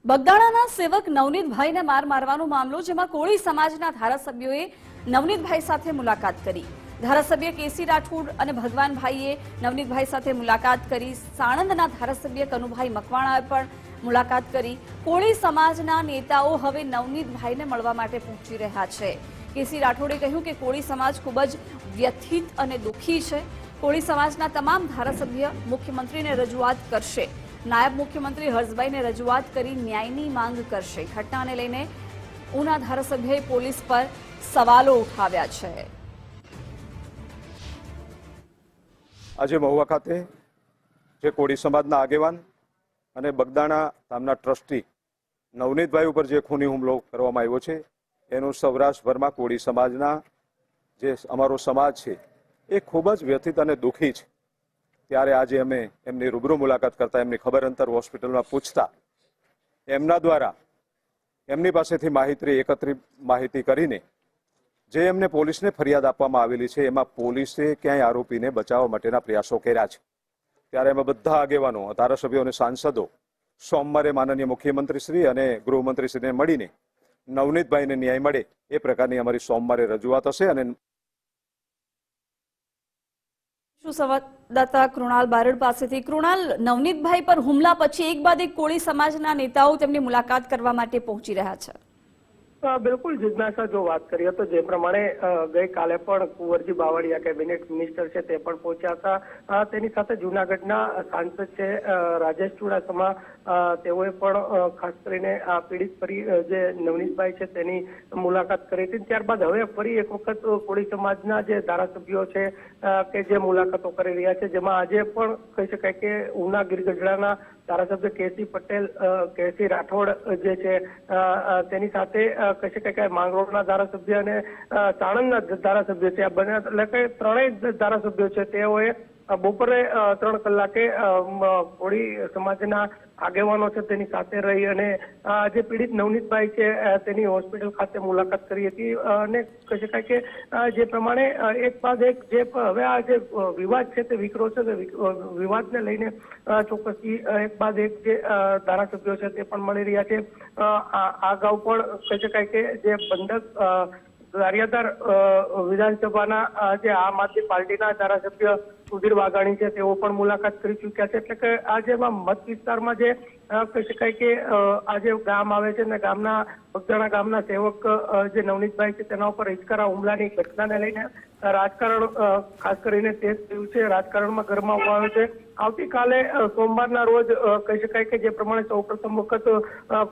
બગદાણાના સેવક નવનીતભાઈને માર મારવાનો મામલો, જેમાં કોળી સમાજના ધારાસભ્યોએ નવનીતભાઈ સાથે મુલાકાત કરી. ધારાસભ્ય કેસી રાઠોડ અને ભગવાનભાઈએ નવનીતભાઈ સાથે મુલાકાત કરી. સાણંદના ધારાસભ્ય કનુભાઈ મકવાણાએ પણ મુલાકાત કરી. કોળી સમાજના નેતાઓ હવે નવનીતભાઈને મળવા માટે પહોંચી રહ્યા છે. કેસી રાઠોડે કહ્યું કે કોળી સમાજ ખૂબ જ વ્યથિત અને દુઃખી છે. કોળી સમાજના તમામ ધારાસભ્ય મુખ્યમંત્રીને રજૂઆત કરશે. નાયબ મુખ્યમંત્રી હર્ષભાઈને રજૂઆત કરી ન્યાયની માંગ કરશે. ઘટનાને લઈને ઉના ધારાસભ્યએ પોલીસ પર સવાલો ઉઠાવ્યા છે. આજે મહુવા ખાતે જે કોળી સમાજના આગેવાન અને બગદાણા ગામના ટ્રસ્ટી નવનીતભાઈ ઉપર જે ખૂની હુમલો કરવામાં આવ્યો છે, એનું સૌરાષ્ટ્રભરમાં કોળી સમાજના જે અમારો સમાજ છે એ ખૂબ જ વ્યથિત અને દુઃખી છે. ત્યારે આજે અમે એમની રૂબરૂ મુલાકાત કરતા એમની ખબર અંતર હોસ્પિટલમાં પૂછતા એમના દ્વારા એમની પાસેથી માહિતી કરીને જે એમને પોલીસને ફરિયાદ આપવામાં આવેલી છે, એમાં પોલીસે ક્યાંય આરોપીને બચાવવા માટેના પ્રયાસો કર્યા છે. ત્યારે અમે બધા આગેવાનો, ધારાસભ્યો અને સાંસદો સોમવારે માનનીય મુખ્યમંત્રીશ્રી અને ગૃહમંત્રીશ્રીને મળીને નવનીતભાઈને ન્યાય મળે એ પ્રકારની અમારી સોમવારે રજૂઆત હશે. અને સંવાદદાતા કૃણાલ બારડ પાસેથી. કૃણાલ, નવનીતભાઈ પર હુમલા પછી એક બાદ એક કોળી સમાજના નેતાઓ તેમની મુલાકાત કરવા માટે પહોંચી રહ્યા છે. બિલકુલ જિજ્ઞાસા, જો વાત કરીએ તો જે પ્રમાણે ગઈકાલે પણ કુંવરજી બાવળિયા કેબિનેટ મિનિસ્ટર છે તે પણ પહોંચ્યા હતા. તેની સાથે જૂનાગઢના સાંસદ છે રાજેશ ચુડાસમા, તેઓએ પણ ખાસ કરીને આ પીડિત જે નવનીતભાઈ છે તેની મુલાકાત કરી હતી. ત્યારબાદ હવે ફરી એક વખત કોળી સમાજના જે ધારાસભ્યો છે કે જે મુલાકાતો કરી રહ્યા છે, જેમાં આજે પણ કહી શકાય કે ઉના ગીરગઢડાના ધારાસભ્ય કેસી રાઠોડ જે છે તેની સાથે કહી શકાય કે માંગરોળના ધારાસભ્ય અને સાણંદના ધારાસભ્ય છે, આ બંને એટલે કે ત્રણેય ધારાસભ્યો છે તેઓએ બપોરે 3 કલાકે કોળી સમાજના આગેવાનો છે તેની સાથે રહી અને જે પીડિત નવનીતભાઈ છે તેની હોસ્પિટલ ખાતે મુલાકાત કરી હતી. અને કહી શકાય કે જે પ્રમાણે એક બાદ એક જે હવે આ જે વિવાદ છે તે વિકરો છે, તે વિવાદને લઈને ચોક્કસથી એક બાદ એક જે ધારાસભ્યો છે તે પણ મળી રહ્યા છે. આ અગાઉ પણ કહી શકાય કે જે બંધક ગારિયાધાર વિધાનસભાના જે આમ આદમી પાર્ટીના ધારાસભ્ય સુધીર વાઘાણી છે તેઓ પણ મુલાકાત કરી ચૂક્યા છે. એટલે કે આજે મત વિસ્તારમાં જે કહી શકાય કે આ જે ગામ આવે છે ને ગામના બગદાણા ગામના સેવક જે નવનીતભાઈ છે તેના ઉપર હિચકારા હુમલાની ઘટનાને લઈને રાજકારણ ખાસ કરીને તે દિવસે રાજકારણમાં ગરમાવો આવ્યો છે. આવતીકાલે સોમવારના રોજ કહી શકાય કે જે પ્રમાણે સૌપ્રથમ વખત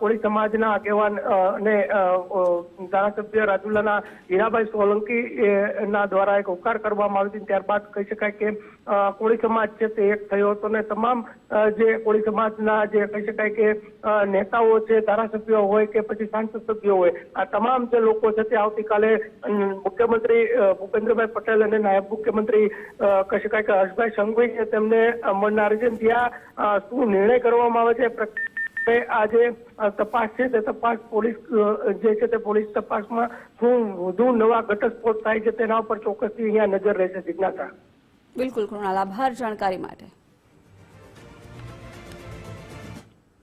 કોળી સમાજના આગેવાન અને ધારાસભ્ય રાજુલાના હીરાભાઈ સોલંકી ના દ્વારા એક હોકાર કરવામાં આવી હતી. ત્યારબાદ કહી શકાય કે કોળી સમાજ છે તે એક થયો હતો અને તમામ જે કોળી સમાજના જે કહી શકાય કે નેતાઓ છે, ધારાસભ્યો હોય કે પછી સાંસદ સભ્યો હોય, આ તમામ જે લોકો છે તે આવતીકાલે મુખ્યમંત્રી ભૂપેન્દ્રભાઈ પટેલ અને નાયબ મુખ્યમંત્રી કહી શકાય કે હર્ષભાઈ સંઘવી છે તેમને મળનાર છે. ત્યાં શું નિર્ણય કરવામાં આવે છે, આજે તપાસ છે તે તપાસ પોલીસ જે છે તે પોલીસ તપાસમાં શું વધુ નવા ઘટસ્ફોટ થાય છે તેના ઉપર ચોક્કસથી અહીંયા નજર રહેશે. જિજ્ઞાસા. બિલકુલ કૃણાલ, આભાર જાણકારી માટે.